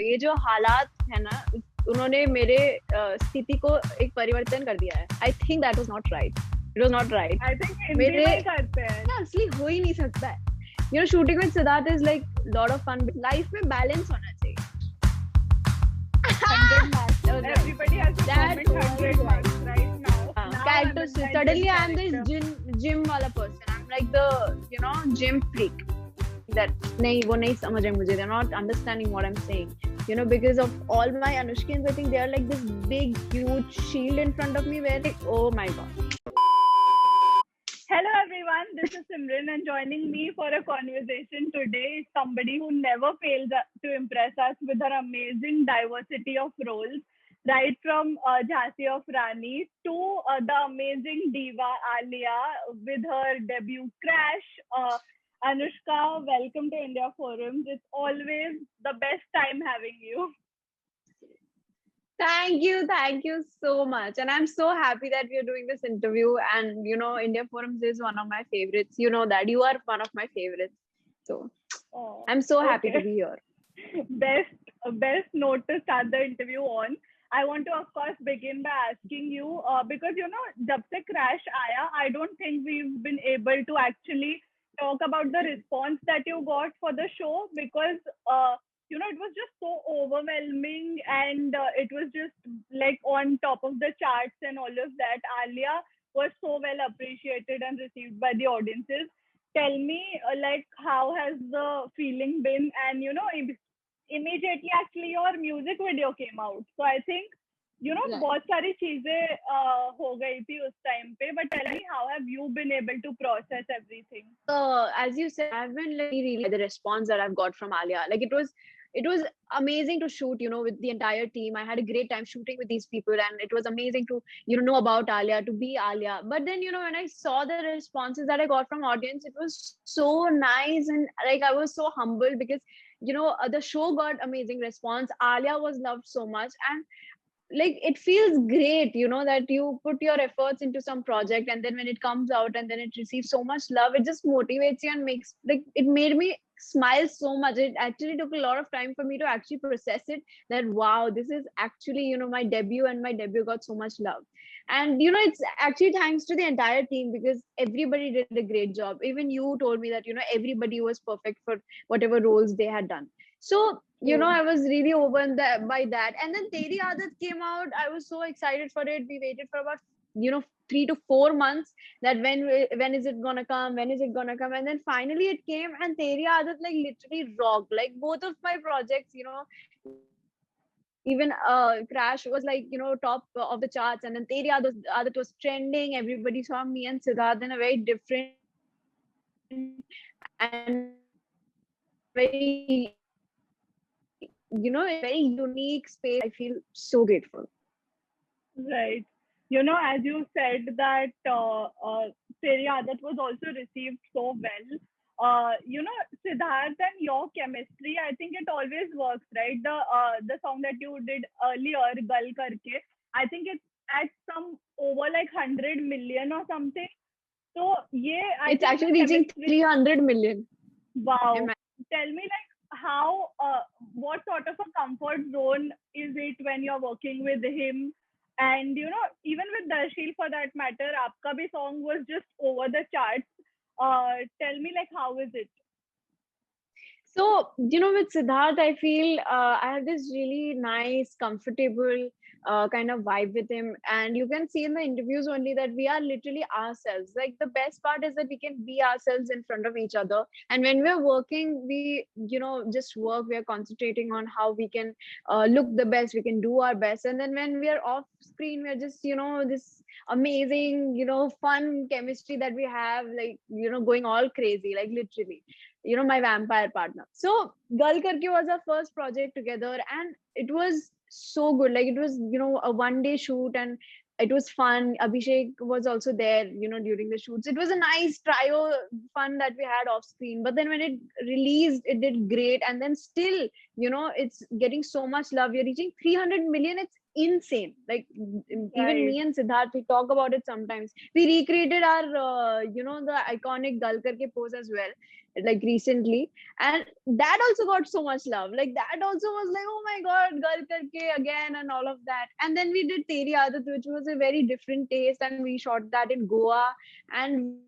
ये जो हालात है ना, उन्होंने मेरे स्थिति को एक परिवर्तन कर दिया है. I think that was not right. It was not right. I think Hindi में ही करते हैं. असली हो ही नहीं सकता है. You know, shooting with Siddharth is like lot of fun. Life में balance होना चाहिए. 100 marks. Everybody has to comment 100 marks right now. Character. Suddenly I am this gym वाला person. I'm like the gym freak. That नहीं वो नहीं समझ रहे मुझे. They're not understanding what I'm saying. You know, because of all my Anushkins, I think they are like this big, huge shield in front of me where like, oh my god. Hello everyone, this is Simran and joining me for a conversation today is somebody who never fails to impress us with her amazing diversity of roles, right from Jhansi of Rani to the amazing diva Alia with her debut Crashh. Anushka, welcome to India Forums. It's always the best time having you. Thank you so much. And I'm so happy that we're doing this interview. And India Forums is one of my favorites. You know that you are one of my favorites. So I'm so happy to be here. Best note to start the interview on. I want to, of course, begin by asking you because जब से Crashh आया, I don't think we've been able to actually talk about the response that you got for the show because it was just so overwhelming and it was just like on top of the charts and all of that. Alia was so well appreciated and received by the audiences. Tell me, how has the feeling been? And immediately actually your music video came out. So I think बहुत सारी चीजें हो गई थी उस time पे. But tell me, how have you been able to process everything? As you said, I've been really the response that I've got from Alia. Like it was amazing to shoot, with the entire team. I had a great time shooting with these people and it was amazing to, know about Alia, to be Alia. But then, when I saw the responses that I got from audience, it was so nice. And like, I was so humbled because, the show got amazing response. Alia was loved so much. And like, it feels great, that you put your efforts into some project and then when it comes out and then it receives so much love, it just motivates you and makes, like, it made me smile so much. It actually took a lot of time for me to actually process it, that wow, this is actually my debut, and my debut got so much love. And it's actually thanks to the entire team because everybody did a great job. Even you told me that everybody was perfect for whatever roles they had done. So I was really overwhelmed by that. And then Teri Aadat came out. I was so excited for it. We waited for about 3 to 4 months that when is it gonna come, and then finally it came, and Teri Aadat like literally rocked. Like both of my projects, even Crashh was like top of the charts, and then Teri Aadat was trending. Everybody saw me and Siddharth in a very different and very very unique space. I feel so grateful. Right. As you said that Teri Aadat was also received so well. Siddharth and your chemistry, I think it always works, right? The song that you did earlier, Gal Karke, I think it's at some over like 100 million or something. So it's actually reaching 300 million. Wow. Tell me how what sort of a comfort zone is it when you're working with him? And even with Darshil for that matter, aapka bhi song was just over the charts. Tell me how is it? So with Siddharth, I feel I have this really nice, comfortable kind of vibe with him, and you can see in the interviews only that we are literally ourselves. Like the best part is that we can be ourselves in front of each other, and when we're working, we just work. We are concentrating on how we can look the best, we can do our best, and then when we are off screen, we're just this amazing fun chemistry that we have, like going all crazy, like literally my vampire partner. So Gal Karke was our first project together, and it was so good. Like it was a one-day shoot, and it was fun. Abhishek was also there during the shoots. It was a nice trio fun that we had off screen, but then when it released, it did great. And then still it's getting so much love. We're reaching 300 million. It's insane. Like even me and Siddharth, we talk about it sometimes. We recreated our the iconic Gal Karke pose as well. like recently, and that also got so much love. Like that also was like, oh my god, girl karke again and all of that. And then we did Teri Aadat, which was a very different taste, and we shot that in Goa, and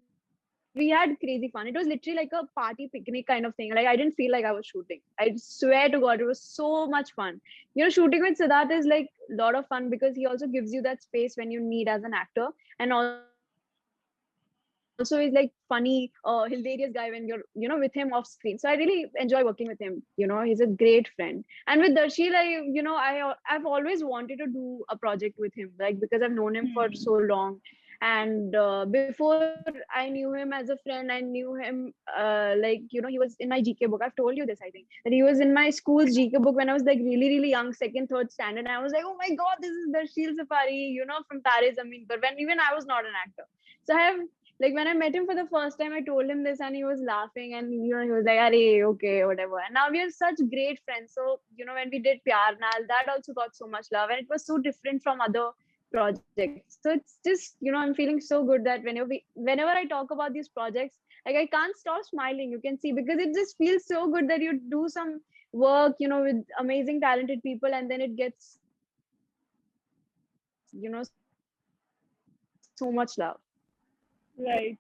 we had crazy fun. It was literally like a party picnic kind of thing. Like I didn't feel like I was shooting. I swear to God, it was so much fun. Shooting with Siddharth is like a lot of fun because he also gives you that space when you need as an actor, and also is like funny, hilarious guy when you're, with him off screen. So I really enjoy working with him. He's a great friend. And with Darshil, I've always wanted to do a project with him, like because I've known him for so Hmm. long. And before I knew him as a friend, I knew him he was in my GK book. I've told you this, I think, that he was in my school's GK book when I was like really, really young, second, third standard. I was like, oh my god, this is Darshil Safari, from Tare Zameen Par, when even I was not an actor. So I have, like, when I met him for the first time, I told him this and he was laughing, and he was like, "Arey, okay, whatever." And now we are such great friends. So when we did Pyar Nal, that also got so much love, and it was so different from other projects. So it's just, I'm feeling so good that whenever I talk about these projects, like I can't stop smiling. You can see, because it just feels so good that you do some work, with amazing talented people, and then it gets, so much love. Right.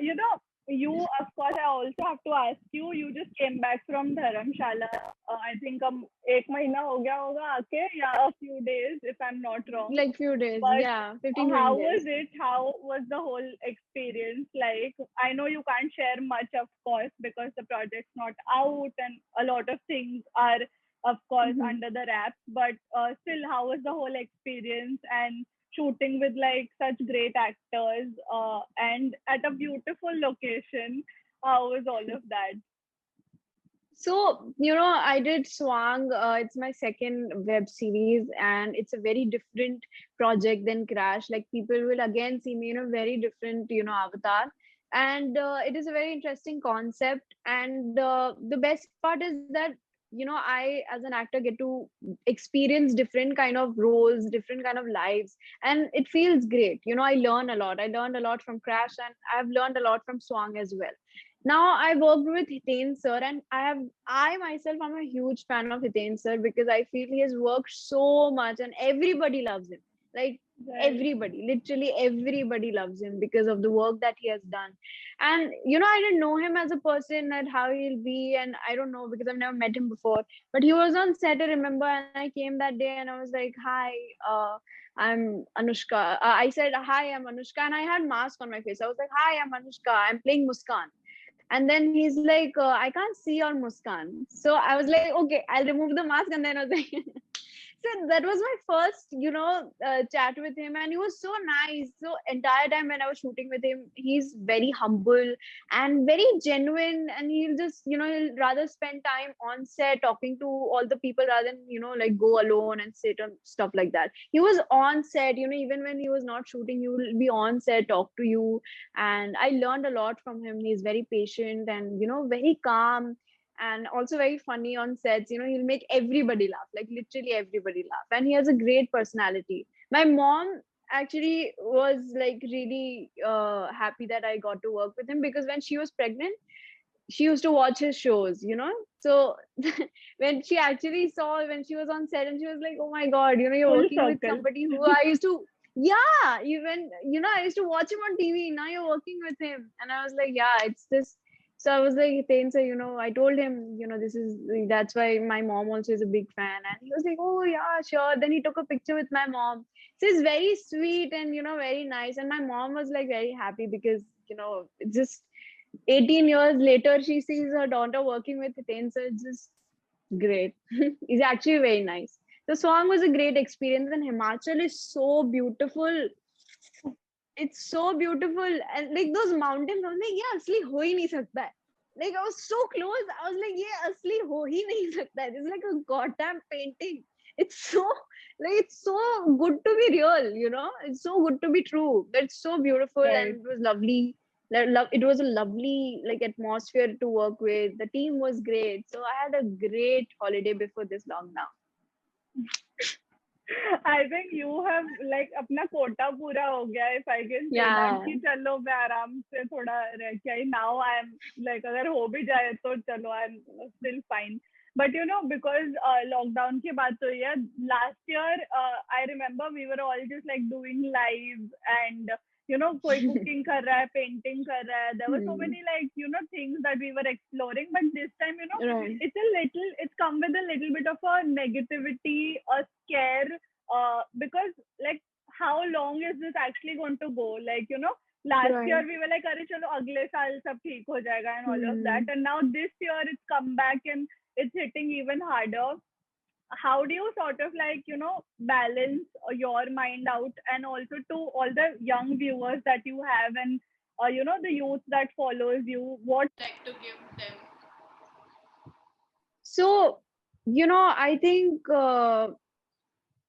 You know, you, of course, I also have to ask you, you just came back from Dharamshala. I think एक महीना हो गया होगा आके, yeah, a few days, if I'm not wrong. Like few days, But yeah, 15, 20 how was days. it? How was the whole experience like? I know you can't share much, of course, because the project's not out and a lot of things are, of course, Mhm. under the wraps. But still, how was the whole experience and shooting with like such great actors and at a beautiful location? How was all of that? So, I did Swaang. It's my second web series, and it's a very different project than Crash. Like, people will again see me in a very different, avatar. And it is a very interesting concept. And the best part is that, I, as an actor, get to experience different kind of roles, different kind of lives. And it feels great. I learn a lot. I learned a lot from Crash, and I've learned a lot from Swaang as well. Now I worked with Hiten sir, and I myself am a huge fan of Hiten sir because I feel he has worked so much and everybody loves him. Like Right. everybody, literally everybody loves him because of the work that he has done. And I didn't know him as a person and how he'll be, and I don't know because I've never met him before. But he was on set, I remember, and I came that day and I was like, "Hi, I'm Anushka." I said, "Hi, I'm Anushka," and I had mask on my face. I was like, "Hi, I'm Anushka. I'm playing Muskan." And then he's like, I can't see your Muskan. So I was like, okay, I'll remove the mask. And then I was like, so that was my first, chat with him. And he was so nice. So entire time when I was shooting with him, he's very humble and very genuine. And he'll just, he'll rather spend time on set talking to all the people rather than, like go alone and sit and stuff like that. He was on set, even when he was not shooting, he will be on set, talk to you, and I learned a lot from him. He's very patient and very calm, and also very funny on sets. He'll make everybody laugh, like literally everybody laugh, and he has a great personality. My mom actually was like really happy that I got to work with him because when she was pregnant, she used to watch his shows. So when she actually saw when she was on set, and she was like, "Oh my god, you're Full working with circle. somebody who I used to." Yeah, even I used to watch him on TV. Now you're working with him, and I was like, "Yeah, it's this." So I was like, "Tain, so I told him, this is that's why my mom also is a big fan," and he was like, "Oh yeah, sure." Then he took a picture with my mom. So it's very sweet and very nice, and my mom was like very happy because it's just 18 years later, she sees her daughter working with Hiten, so it's just great. He's actually very nice. The song was a great experience, and Himachal is so beautiful. It's so beautiful, and like those mountains, I was like, yeah, asli ho hi nahi sakta hai. Like I was so close, I was like, yeah, asli ho hi nahi sakta hai. It's like a goddamn painting. It's so it's so good to be real. It's so good to be true. It's so beautiful, Right. and it was lovely. It was a lovely like atmosphere to work with. The team was great, so I had a great holiday before this lockdown. I think you have like अपना कोटा पूरा हो गया, if I can say that, Yeah. कि चलो मैं आराम से थोड़ा रह के आई. Now I'm like अगर हो भी जाए तो चलो, I'm still fine. But you know, because lockdown की बात हुई है, last year I remember we were all just like doing live, and you know, कोई cooking कर रहा है, painting कर रहा है. There were so Hmm. many like, you know, things that we were exploring. But this time, you know, Right. it's come with a little bit of a negativity, a scare, because like how long is this actually going to go? Like, you know, last year Right. we were like, अरे चलो अगले साल सब ठीक हो जाएगा and all of that. Hmm. And now this year it's come back and it's hitting even harder. How do you sort of like, you know, balance your mind out, and also to all the young viewers that you have, and you know, the youth that follows you, what like to give them? So, I think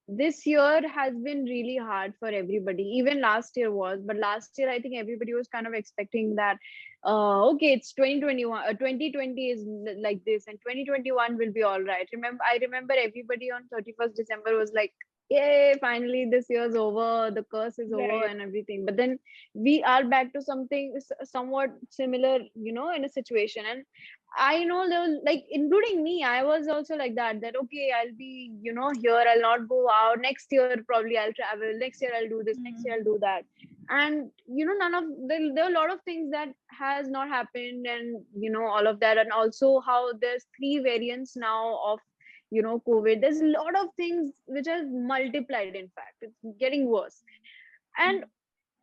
this year has been really hard for everybody. Even last year was, but last year I think everybody was kind of expecting that, okay, it's 2021, 2020 is like this, and 2021 will be all right. I remember everybody on 31st December was like, yay, finally this year's over, the curse is over Right. and everything. But then we are back to something somewhat similar, in a situation. And I know there was, like, including me, I was also like that, okay, I'll be, here, I'll not go out. Next year, probably I'll travel. Next year, I'll do this. Next year, I'll Mm-hmm. do that. And, there are a lot of things that has not happened, and, all of that. And also how there's three variants now of, COVID. There's a lot of things which has multiplied, in fact. It's getting worse. And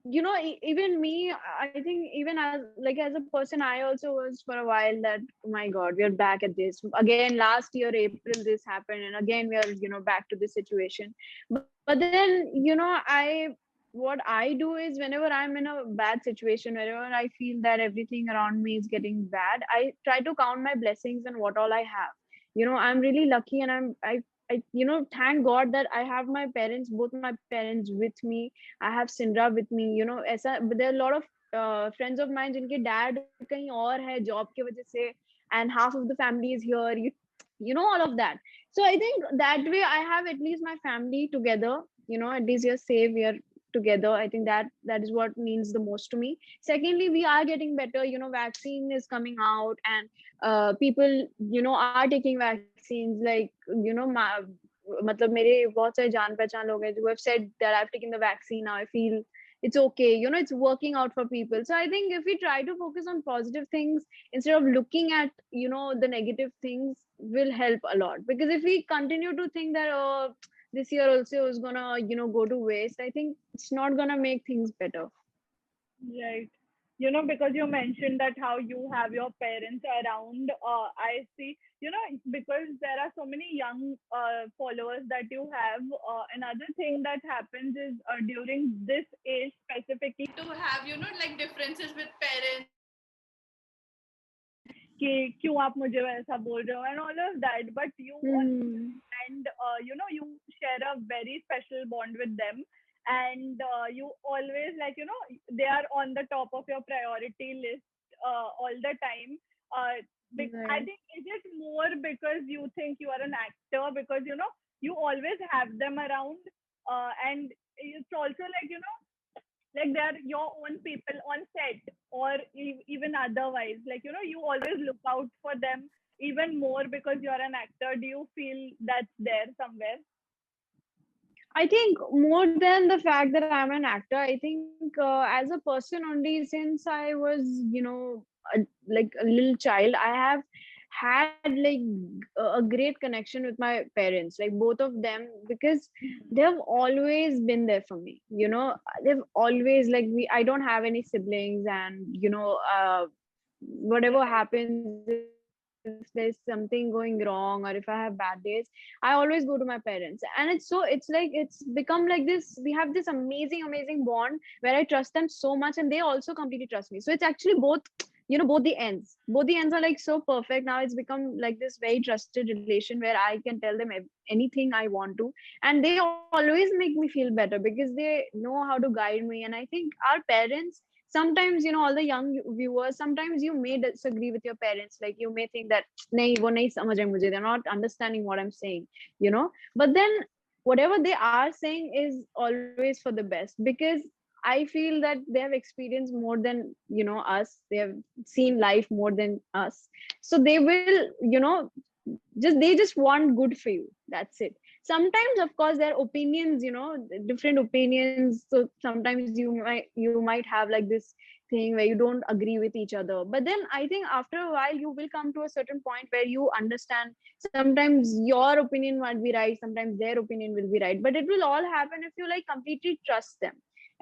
even me, I think, even as a person, I also was for a while that, oh my god, we're back at this again. Last year April this happened, and again we are, back to this situation. But then, what I do is, whenever I'm in a bad situation, whenever I feel that everything around me is getting bad, I try to count my blessings and what all I have. I'm really lucky, and I thank god that I have my parents, both my parents, with me. I have Sindra with me, ऐसा. But there are a lot of friends of mine जिनके dad कहीं और है job की वजह से, and half of the family is here. All of that. So I think that way I have at least my family together. At least you're safe. We are together. I think that is what means the most to me. Secondly, we are getting better. Vaccine is coming out, and people are taking vaccines. Like, मतलब मेरे बहुत सारे जान पहचान लोग हैं who have said that I've taken the vaccine now. I feel it's okay. It's working out for people. So I think if we try to focus on positive things instead of looking at, the negative things, will help a lot. Because if we continue to think that, oh, this year also is gonna, go to waste, I think it's not gonna make things better. Right. You know, because you mentioned that how you have your parents around, I see, you know, because there are so many young followers that you have. Another thing that happens is during this age specifically, to have, you know, like differences with parents, कि क्यों आप मुझे वैसा बोल रहे हो and all of that. But you on Hmm. and you know, you share a very special bond with them, and you always, like, you know, they are on the top of your priority list all the time. I Right. think, is it more because you think you are an actor, because you know you always have them around, and it's also like, you know, like they're your own people on set, or even otherwise, like, you know, you always look out for them even more because you're an actor. Do you feel that's there somewhere? I think more than the fact that I'm an actor, I think as a person only, since I was, like a little child, I have had like a great connection with my parents, like both of them, because they've always been there for me. They've always, like, I don't have any siblings, and whatever Right. happens, if there's something going wrong, or if I have bad days, I always go to my parents. And it's like it's become like this. We have this amazing bond where I trust them so much, and they also completely trust me. So it's actually both, both the ends are like so perfect. Now it's become like this very trusted relation where I can tell them anything I want to, and they always make me feel better because they know how to guide me. And I think our parents, sometimes, all the young viewers, sometimes you may disagree with your parents. Like, you may think that nahi, wo nahi samajh rahe mujhe, they're not understanding what I'm saying. But then whatever they are saying is always for the best, because I feel that they have experienced more than us. They have seen life more than us, so they will they just want good for you. That's it. Sometimes of course their opinions, different opinions, so sometimes you might have like this thing where you don't agree with each other, but then I think after a while you will come to a certain point where you understand sometimes your opinion might be right, sometimes their opinion will be right, but it will all happen if you like completely trust them.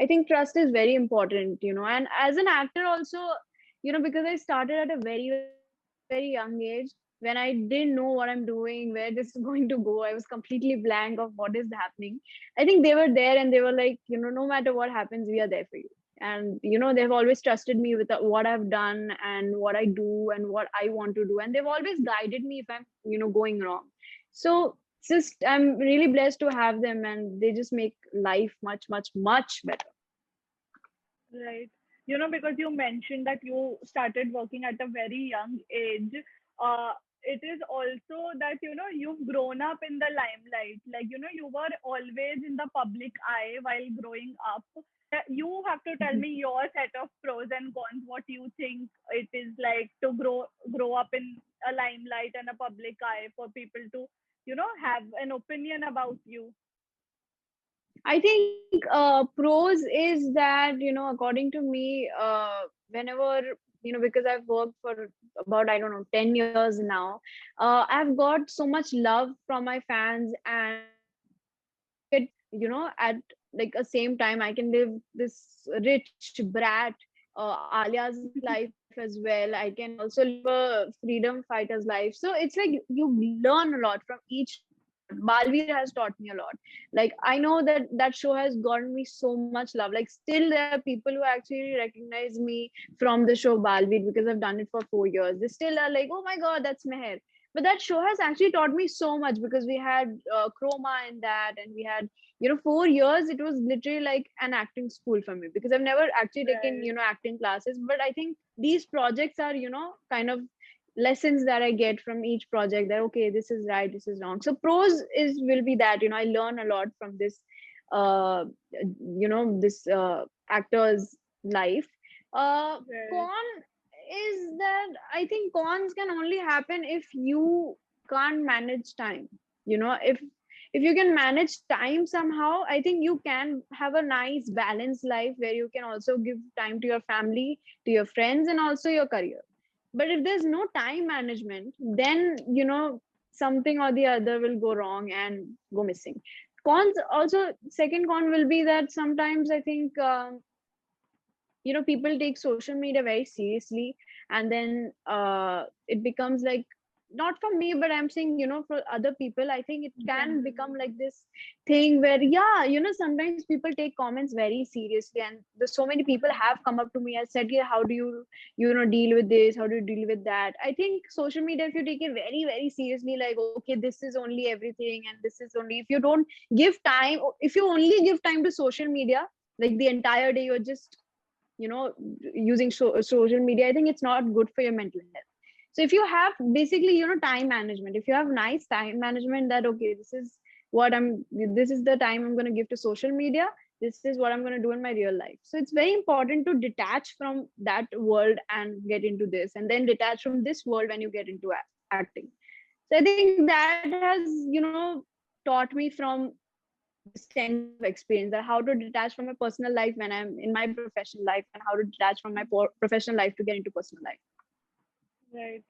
I think trust is very important, and as an actor also, because I started at a very very young age, when I didn't know what I'm doing, where this is going to go. I was completely blank of what is happening. I think they were there and they were like, no matter what happens, we are there for you. And they've always trusted me with what I've done and what I do and what I want to do, and they've always guided me if I'm going wrong. So just I'm really blessed to have them, and they just make life much much much better. Right. Because you mentioned that you started working at a very young age. Uh, it is also that, you've grown up in the limelight. Like, you were always in the public eye while growing up. You have to tell me your set of pros and cons, what you think it is like to grow up in a limelight and a public eye for people to, have an opinion about you. I think pros is that, according to me, whenever, because I've worked for about, I don't know, 10 years now, I've got so much love from my fans, and I get, at like a same time, I can live this rich brat, Alia's life as well. I can also live a freedom fighter's life. So it's like you learn a lot from each show. A lot. Balveer has taught me a lot. Like I know that show has gotten me so much love. Like still there are people who actually recognize me from the show Balveer, because I've done it for 4 years. They still are like, oh my god, that's Meher. But that show has actually taught me so much, because we had chroma in that, and we had 4 years. It was literally like an acting school for me, because I've never actually taken Right. acting classes, but I think these projects are kind of lessons that I get from each project, that okay, this is right, this is wrong. So pros is will be that I learn a lot from this this actor's life. Right. Con is that I think cons can only happen if you can't manage time. If you can manage time somehow, I think you can have a nice balanced life where you can also give time to your family, to your friends, and also your career. But if there's no time management, then something or the other will go wrong and go missing. Cons also, second con will be that sometimes I think people take social media very seriously, and then it becomes like, not for me, but I'm saying for other people, I think it can become Generally. like this thing where, yeah, sometimes people take comments very seriously, and there's so many people have come up to me and said, yeah, how do you deal with this, how do you deal with that? I think social media, if you take it very very seriously, like okay, this is only everything, and this is only, if you don't give time, if you only give time to social media, like the entire day you're just using social media, I think it's not good for your mental health. So if you have basically time management, if you have nice time management, that okay, this is the time I'm going to give to social media, this is what I'm going to do in my real life. So it's very important to detach from that world and get into this, and then detach from this world when you get into acting. So I think that has taught me from this 10 years of experience, that how to detach from my personal life when I'm in my professional life, and how to detach from my professional life to get into personal life. Right.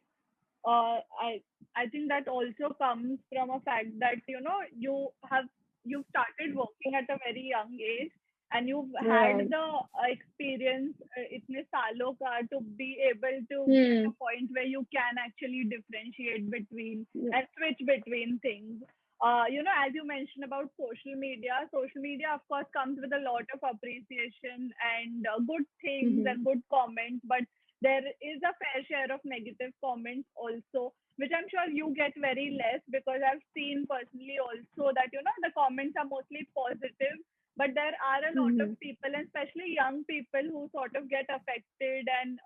I think that also comes from a fact that you've started working at a very young age, and you've had Right. the experience itne saalon ka to be able to be at Hmm. a point where you can actually differentiate between Yeah. and switch between things. As you mentioned about social media of course comes with a lot of appreciation and good things Hmm. and good comments, but there is a fair share of negative comments also, which I'm sure you get very less, because I've seen personally also that the comments are mostly positive, but there are a lot of Hmm. people, and especially young people, who sort of get affected and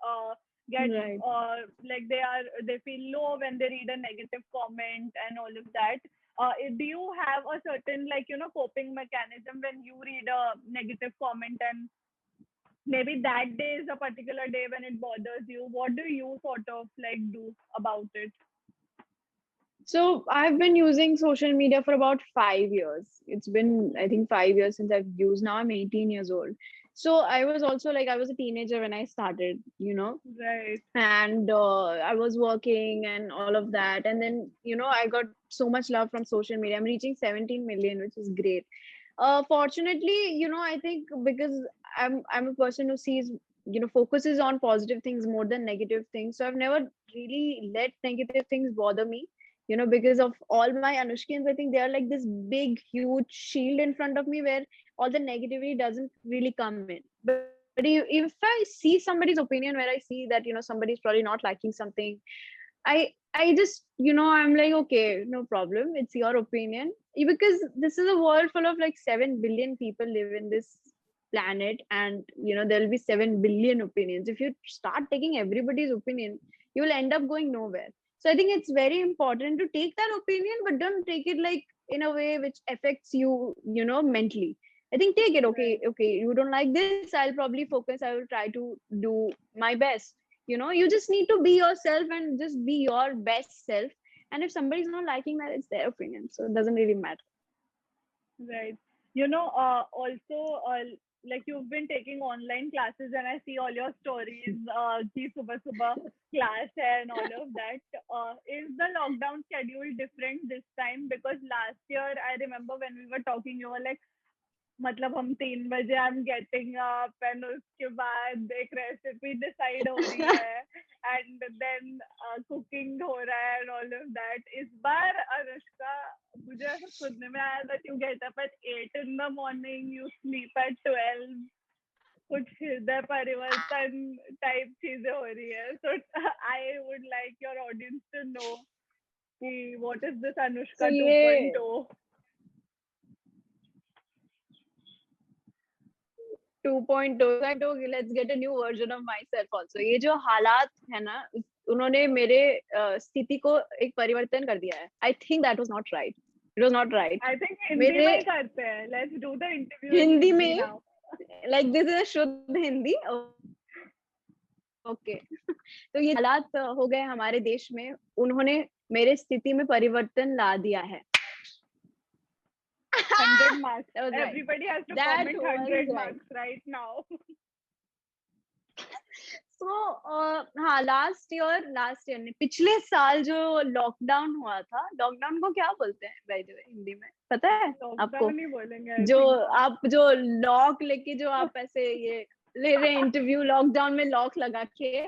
get Right. like they feel low when they read a negative comment and all of that. Do you have a certain coping mechanism when you read a negative comment, and maybe that day is a particular day when it bothers you? What do you sort of do about it? So I've been using social media for about 5 years. It's been, I think, 5 years since I've used. Now I'm 18 years old. So I was also like, I was a teenager when I started, Right. and I was working and all of that. And then, I got so much love from social media. I'm reaching 17 million, which is great. Fortunately, I think because I'm a person who sees, focuses on positive things more than negative things. So I've never really let negative things bother me, because of all my Anushkins. I think they are like this big, huge shield in front of me where all the negativity doesn't really come in. But if I see somebody's opinion where I see that, somebody's probably not liking something, I just, I'm like, okay, no problem. It's your opinion. Because this is a world full of like 7 billion people live in this planet, and there'll be 7 billion opinions. If you start taking everybody's opinion, you will end up going nowhere. So I think it's very important to take that opinion, but don't take it like in a way which affects you, mentally. I think take it, okay, Right. okay, you don't like this, I'll probably focus, I will try to do my best. You just need to be yourself and just be your best self. And if somebody's not liking that, it's their opinion, so it doesn't really matter. Right. Also, you've been taking online classes, and I see all your stories, ki subah subah class hai and all of that. Is the lockdown schedule different this time? Because last year, I remember when we were talking, you were like, मतलब हम 3 बजे I am getting up and उसके बाद एक recipe decide हो रही है and than cooking हो रहा है एंड ऑल ऑफ दैट. इस बार अनुष्का, मुझे ऐसा सुनने में आया that you get up at 8 in the morning, you sleep at 12. कुछ हृदय परिवर्तन टाइप चीजें हो रही है. So I would like your audience to know कि what is this So Anushka ये 2.0. 2.0, let's get a new version of myself also. ये जो हालात है ना, उन्होंने मेरे स्थिति को एक परिवर्तन कर दिया है. I think that was not right. It was not right. I think Hindi मेरे में ही करते हैं. Let's do the interview in Hindi Hindi में, now. like this is a शुद्ध हिंदी. ओके. तो ये हालात हो गए हमारे देश में, उन्होंने मेरे स्थिति में परिवर्तन ला दिया है. 100 marks. That was right. Everybody has to That comment was 100 right. marks right now. So हाँ, लास्ट ईयर नहीं, पिछले साल जो लॉकडाउन हुआ था, लॉकडाउन को क्या बोलते हैं बाय द वे हिंदी में, पता है आपको? Lockdown ही बोलेंगे I जो think. आप जो लॉक लेके जो आप ऐसे ये ले रहे इंटरव्यू, लॉकडाउन में लॉक लगा के,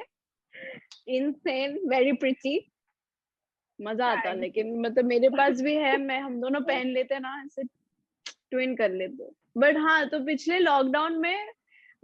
इनसेन, वेरी प्रिटी, मजा आता. Thanks. लेकिन मतलब मेरे पास भी है, मैं हम दोनों पहन लेते ना, ऐसे ट्विन कर लेते. बट हाँ, तो पिछले लॉकडाउन में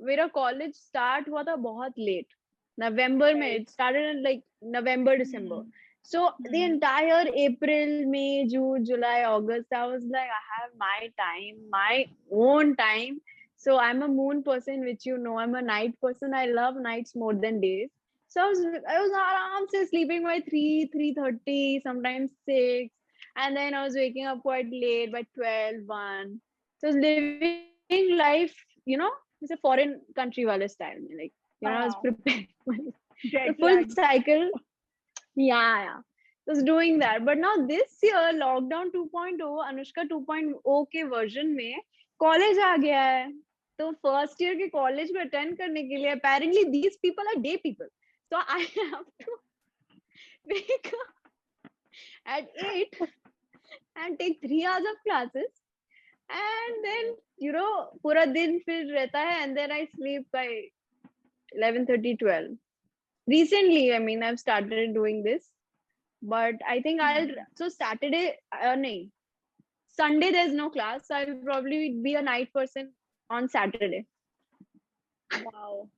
मेरा कॉलेज स्टार्ट हुआ था बहुत लेट, नवंबर में. Right. It started in like November December. So the entire April, May, June, July, August, I was like, I have my time, my own time. So I'm a moon person, which I'm a night person. I love nights more than days. So I was around sleeping by 3, 3:30, sometimes 6. And then I was waking up quite late by 12, 1. So I was living life, it's a foreign country wala style. Like, I was prepared for the Jet full lag. cycle. Yeah. I was doing that. But now this year, lockdown 2.0, Anushka 2.0 के version में college आ गया है. तो first year के college को attend करने के लिए, apparently these people are day people. So I have to wake up at 8 and take 3 hours of classes. And then, पूरा दिन फिर रहता है, and then I sleep by 11:30, 12. Recently, I mean, I've started doing this. But I think so Saturday, nahin, Sunday there's no class, so I'll probably be a night person on Saturday. Wow.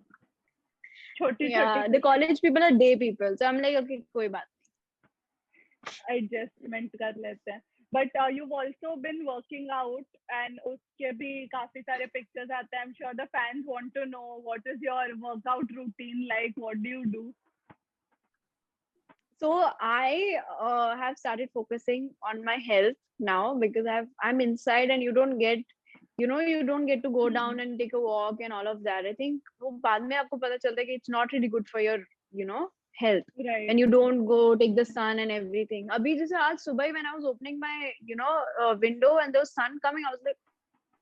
Choti Yeah, choti the college people are day people, so I'm like, okay, koi baat. adjustment कर लेते हैं. But you've also been working out, and उसके भी काफी सारे pictures आते हैं. I'm sure the fans want to know what is your workout routine like. What do you do? So I have started focusing on my health now because I'm inside and you don't get, you don't get to go down and take a walk and all of that. I think वो बाद में आपको पता चलता है कि it's not really good for your, health Right. when you don't go take the sun and everything. अभी जैसे आज सुबह when I was opening my, window and there was sun coming, I was like,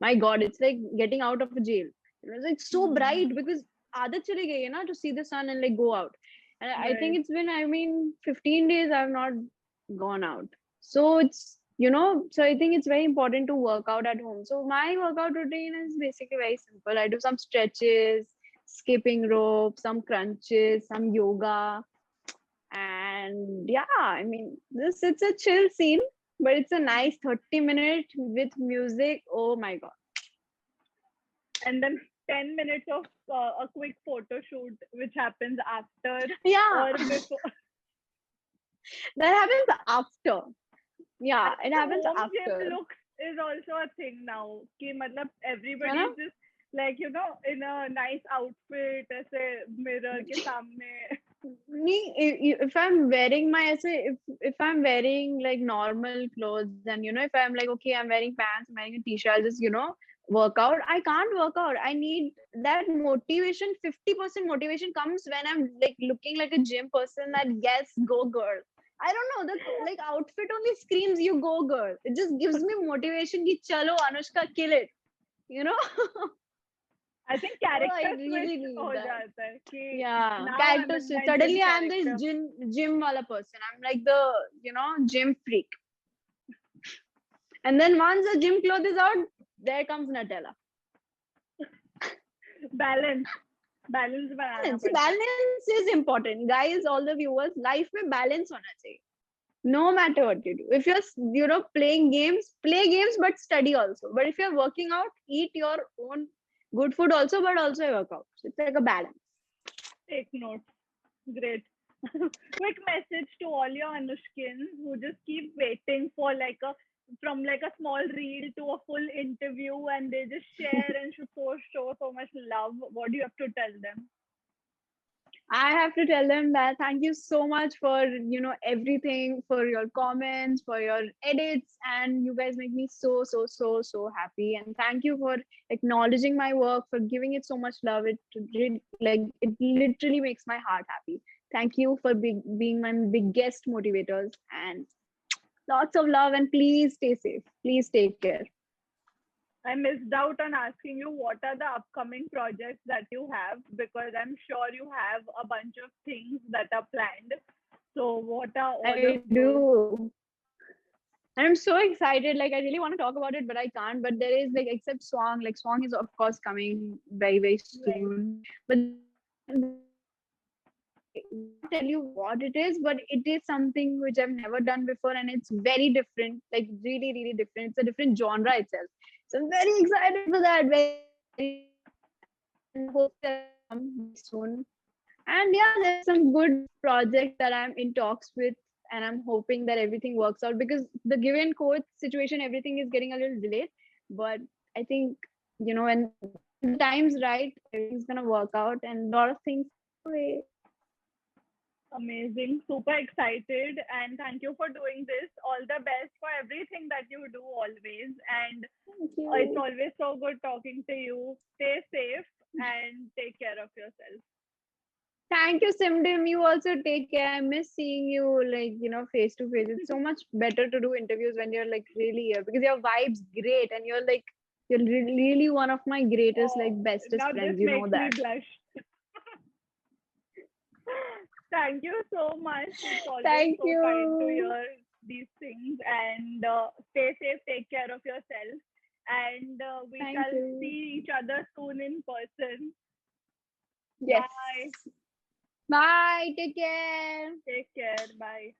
my God, it's like getting out of a jail. It's like so Hmm. bright because आदत चली गई है ना to see the sun and like go out. And I think Right. it's been, 15 days I've not gone out. So so I think it's very important to work out at home. So my workout routine is basically very simple. I do some stretches, skipping rope, some crunches, some yoga. And yeah, I mean, this it's a chill scene, but it's a nice 30-minute with music. Oh my God. And then 10 minutes of a quick photo shoot, which happens after Yeah, or before. that happens after. I Yeah, think it the happens home gym after. look is also a thing now. कि मतलब है everybody ना? is just like in a nice outfit ऐसे mirror के सामने. If I'm wearing my if I'm wearing like normal clothes and if I'm like okay I'm wearing pants, I'm wearing a t-shirt, I'll just work out. I can't work out. I need that motivation. 50% motivation comes when I'm like looking like a gym person. That yes, go girl. I don't know, the like outfit only screams you go girl. It just gives me motivation. Ki chalo Anushka, kill it. You know. I think So I character really switch need हो that. जाता है कि Yeah, now I'm character in switch. my gym Suddenly I'm this character. gym wala person. I'm like the gym freak. And then once the gym cloth is out, there comes Nutella. Balance. Balance banana Balance. पड़ता है. Balance is important, guys. All the viewers, life में balance होना चाहिए. No matter what you do. If you're playing games, play games but study also. But if you're working out, eat your own good food also, but also work out. So it's like a balance. Take notes. Great. Quick message to all your Anushkins who just keep waiting for from like a small reel to a full interview, and they just share and show so much love. What do you have to tell them? I have to tell them that thank you so much for everything, for your comments, for your edits, and you guys make me so so so so happy. And thank you for acknowledging my work, for giving it so much love. It literally makes my heart happy. Thank you for being my biggest motivators, and lots of love. And please stay safe. Please take care. I missed out on asking you what are the upcoming projects that you have, because I'm sure you have a bunch of things that are planned. So, what are all of I those? do. I'm so excited. Like I really want to talk about it, but I can't. But there is like except Swaang, like Swaang is of course coming very, very Right. soon. But I won't tell you what it is, but it is something which I've never done before, and it's very different, like really, really different. It's a different genre itself. So I'm very excited for that. Very and hopefully that will come very soon. And yeah, there's some good projects that I'm in talks with, and I'm hoping that everything works out because the given coach situation, everything is getting a little delayed. But I think, when the time's right, everything's gonna work out and a lot of things away. Amazing. Super excited. And thank you for doing this. All the best for everything that you do always. And Thank it's you. always so good talking to you. Stay safe and take care of yourself. Thank you, Simdim. You also take care. I miss seeing you like, face to face. It's so much better to do interviews when you're like really here because your vibe's great and you're really one of my greatest, Oh, like bestest now this friends. You know makes me that. blush. Thank you so much. It's always Thank so kind to you. hear these things. And stay safe, take care of yourself. And we Thank shall you. see each other soon in person. Yes. Bye. Bye. Take care. Take care. Bye.